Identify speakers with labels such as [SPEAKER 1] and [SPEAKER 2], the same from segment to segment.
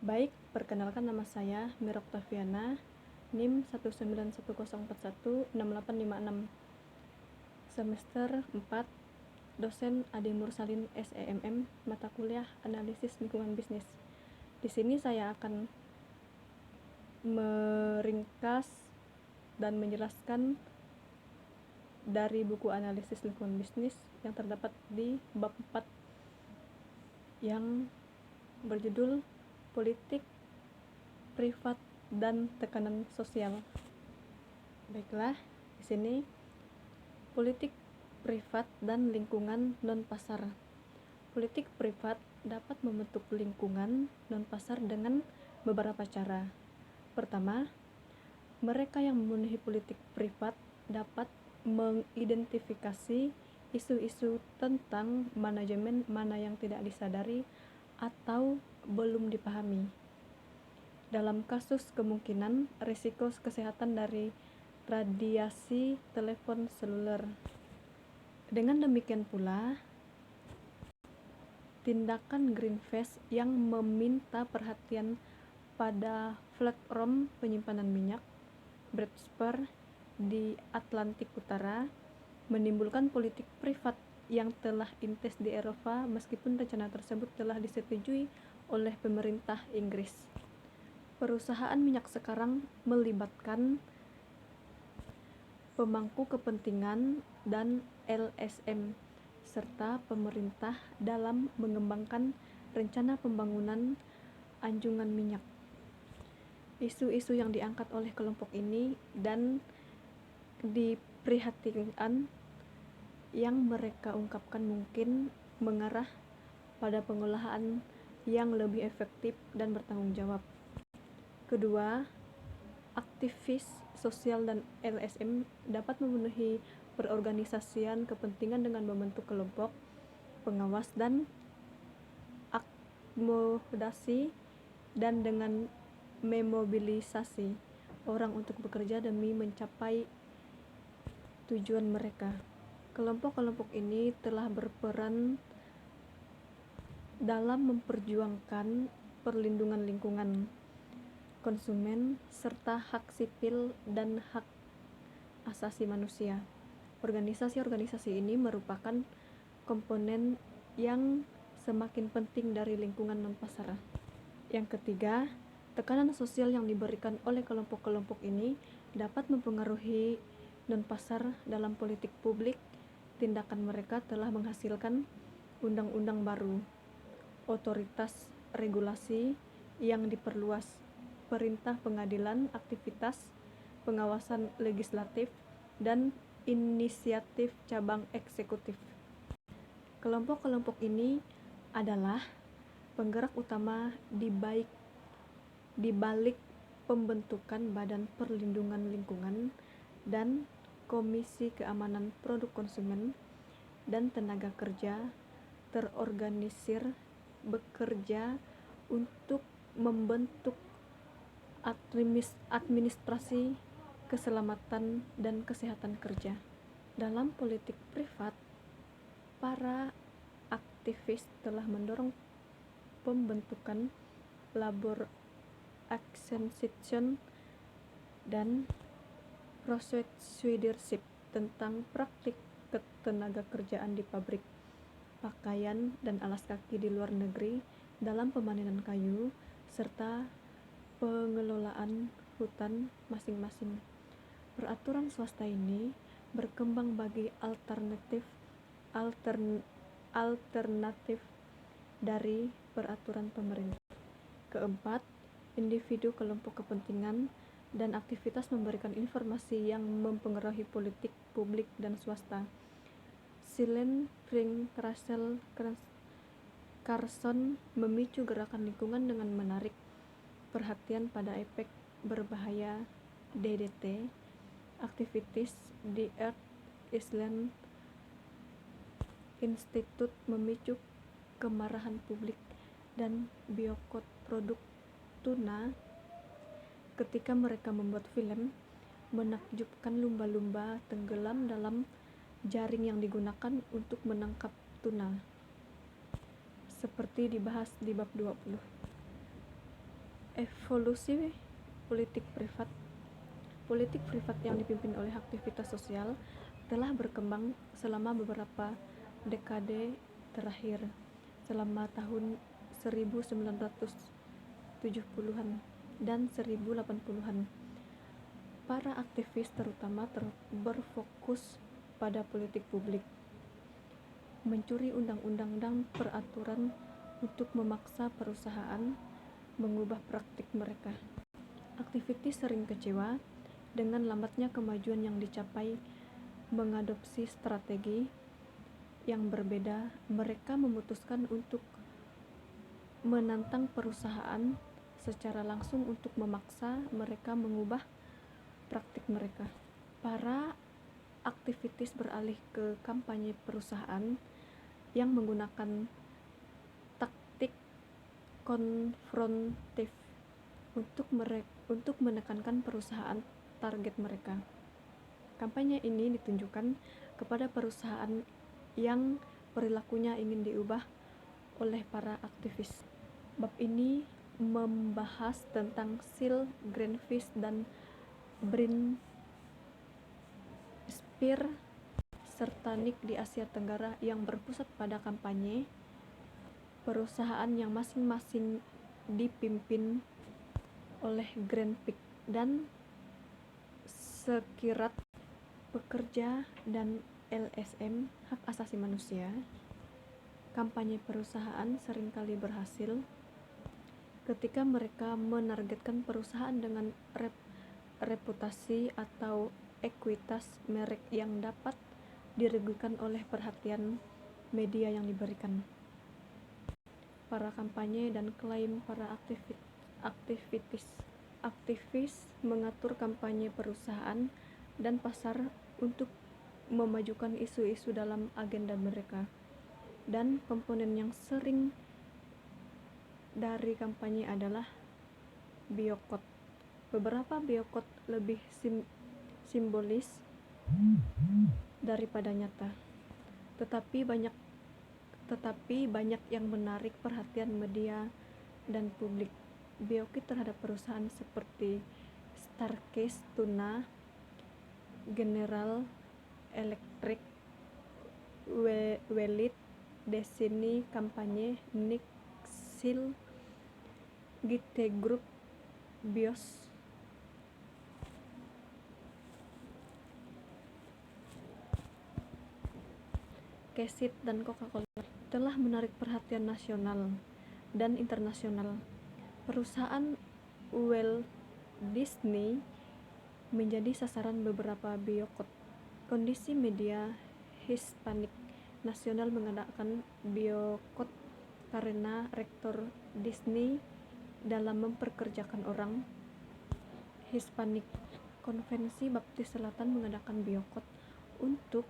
[SPEAKER 1] Baik, perkenalkan nama saya Mira Oktaviana, NIM 19110416856, semester 4, dosen Ade Mursalin SEMM, mata kuliah Analisis Lingkungan Bisnis. Di sini saya akan meringkas dan menjelaskan dari buku Analisis Lingkungan Bisnis yang terdapat di bab 4 yang berjudul Politik, Privat, dan Tekanan Sosial. Baiklah, di sini politik privat dan lingkungan non-pasar. Politik privat dapat membentuk lingkungan non-pasar dengan beberapa cara. Pertama, mereka yang memenuhi politik privat dapat mengidentifikasi isu-isu tentang manajemen mana yang tidak disadari atau belum dipahami. Dalam kasus kemungkinan risiko kesehatan dari radiasi telepon seluler. Dengan demikian pula, tindakan Greenpeace yang meminta perhatian pada platform penyimpanan minyak Brasper di Atlantik Utara menimbulkan politik privat yang telah intens di Eropa meskipun rencana tersebut telah disetujui oleh pemerintah Inggris. Perusahaan minyak sekarang melibatkan pemangku kepentingan dan LSM serta pemerintah dalam mengembangkan rencana pembangunan anjungan minyak. Isu-isu yang diangkat oleh kelompok ini dan diprihatinkan yang mereka ungkapkan mungkin mengarah pada pengolahan yang lebih efektif dan bertanggung jawab. Kedua, aktivis sosial dan LSM dapat memenuhi perorganisasian kepentingan dengan membentuk kelompok pengawas dan akomodasi dan dengan memobilisasi orang untuk bekerja demi mencapai tujuan mereka. Kelompok-kelompok ini telah berperan dalam memperjuangkan perlindungan lingkungan, konsumen, serta hak sipil dan hak asasi manusia. Organisasi-organisasi ini merupakan komponen yang semakin penting dari lingkungan non-pasar. Yang ketiga, tekanan sosial yang diberikan oleh kelompok-kelompok ini dapat mempengaruhi non-pasar dalam politik publik. Tindakan mereka telah menghasilkan undang-undang baru, otoritas regulasi yang diperluas, perintah pengadilan, aktivitas pengawasan legislatif, dan inisiatif cabang eksekutif. Kelompok-kelompok ini adalah penggerak utama di balik pembentukan Badan Perlindungan Lingkungan dan Komisi Keamanan Produk Konsumen dan Tenaga Kerja terorganisir bekerja untuk membentuk administrasi keselamatan dan kesehatan kerja. Dalam politik privat, para aktivis telah mendorong pembentukan labor acquisition dan prosuidership tentang praktik ketenaga kerjaan di pabrik, pakaian, dan alas kaki di luar negeri dalam pemanenan kayu, serta pengelolaan hutan masing-masing. Peraturan swasta ini berkembang bagi alternatif dari peraturan pemerintah. Keempat, individu, kelompok kepentingan, dan aktivitas memberikan informasi yang mempengaruhi politik publik dan swasta. Silen Fring Russell Carson memicu gerakan lingkungan dengan menarik perhatian pada efek berbahaya DDT. Aktivitis di Earth Island Institute memicu kemarahan publik dan boikot produk tuna ketika mereka membuat film menakjubkan lumba-lumba tenggelam dalam jaring yang digunakan untuk menangkap tuna, seperti dibahas di bab 20. Evolusi politik privat. Politik privat yang dipimpin oleh aktivitas sosial telah berkembang selama beberapa dekade terakhir, selama tahun 1970-an dan 1080-an. Para aktivis terutama berfokus pada politik publik, mencuri undang-undang dan peraturan untuk memaksa perusahaan mengubah praktik mereka. Aktivis sering kecewa dengan lambatnya kemajuan yang dicapai. Mengadopsi strategi yang berbeda, mereka memutuskan untuk menantang perusahaan secara langsung untuk memaksa mereka mengubah praktik mereka. Para aktivis beralih ke kampanye perusahaan yang menggunakan taktik konfrontif untuk menekankan perusahaan target mereka. Kampanye ini ditunjukkan kepada perusahaan yang perilakunya ingin diubah oleh para aktivis. Bab ini membahas tentang Shell, Greenpeace, dan Brin Spear serta Nike di Asia Tenggara yang berpusat pada kampanye perusahaan yang masing-masing dipimpin oleh Greenpeace dan Serikat Pekerja dan LSM Hak Asasi Manusia. Kampanye perusahaan seringkali berhasil ketika mereka menargetkan perusahaan dengan reputasi atau ekuitas merek yang dapat dirugikan oleh perhatian media yang diberikan. Para kampanye dan klaim para aktivis mengatur kampanye perusahaan dan pasar untuk memajukan isu-isu dalam agenda mereka. Dan komponen yang sering dari kampanye adalah boikot. Beberapa boikot lebih simbolis daripada nyata, tetapi banyak yang menarik perhatian media dan publik. Boikot terhadap perusahaan seperti Starkey Tuna, General Electric, Wellit, Disney, kampanye Nike, Shell, GT Group, Bios, Kesit, dan Coca-Cola telah menarik perhatian nasional dan internasional. Perusahaan Walt Disney menjadi sasaran beberapa boikot. Kondisi media Hispanik nasional mengadakan boikot karena rektor Disney dalam memperkerjakan orang Hispanik. Konvensi Baptis Selatan mengadakan boikot untuk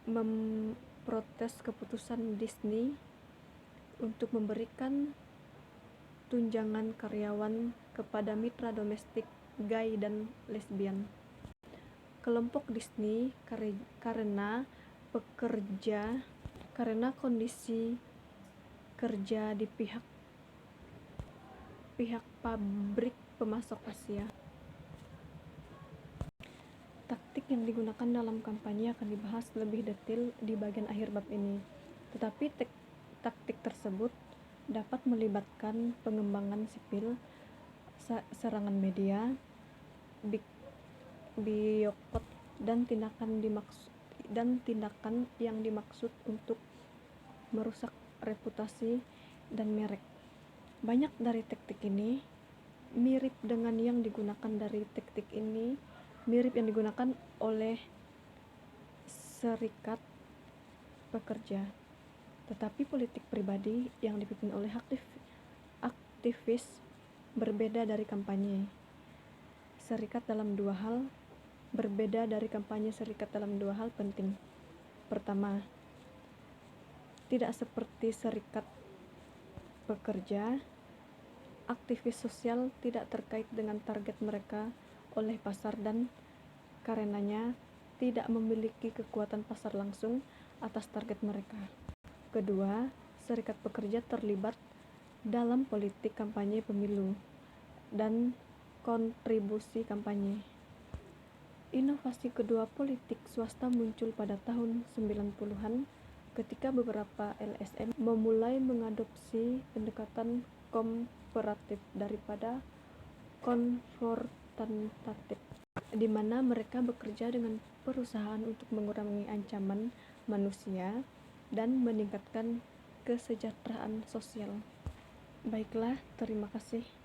[SPEAKER 1] memprotes keputusan Disney untuk memberikan tunjangan karyawan kepada mitra domestik gay dan lesbian. Kelompok Disney karena kondisi kerja di pihak pabrik pemasok Asia. Taktik yang digunakan dalam kampanye akan dibahas lebih detail di bagian akhir bab ini. Tetapi taktik tersebut dapat melibatkan pengembangan sipil, serangan media, boikot, dan tindakan yang dimaksud untuk merusak reputasi dan merek. Banyak dari taktik ini mirip yang digunakan oleh serikat pekerja. Tetapi politik pribadi yang dipimpin oleh aktivis berbeda dari kampanye serikat dalam dua hal penting. Pertama, tidak seperti serikat pekerja, aktivis sosial tidak terkait dengan target mereka oleh pasar dan karenanya tidak memiliki kekuatan pasar langsung atas target mereka. Kedua, serikat pekerja terlibat dalam politik kampanye pemilu dan kontribusi kampanye. Inovasi kedua politik swasta muncul pada tahun 90-an ketika beberapa LSM memulai mengadopsi pendekatan komparatif daripada konfrontatif, di mana mereka bekerja dengan perusahaan untuk mengurangi ancaman manusia dan meningkatkan kesejahteraan sosial. Baiklah, terima kasih.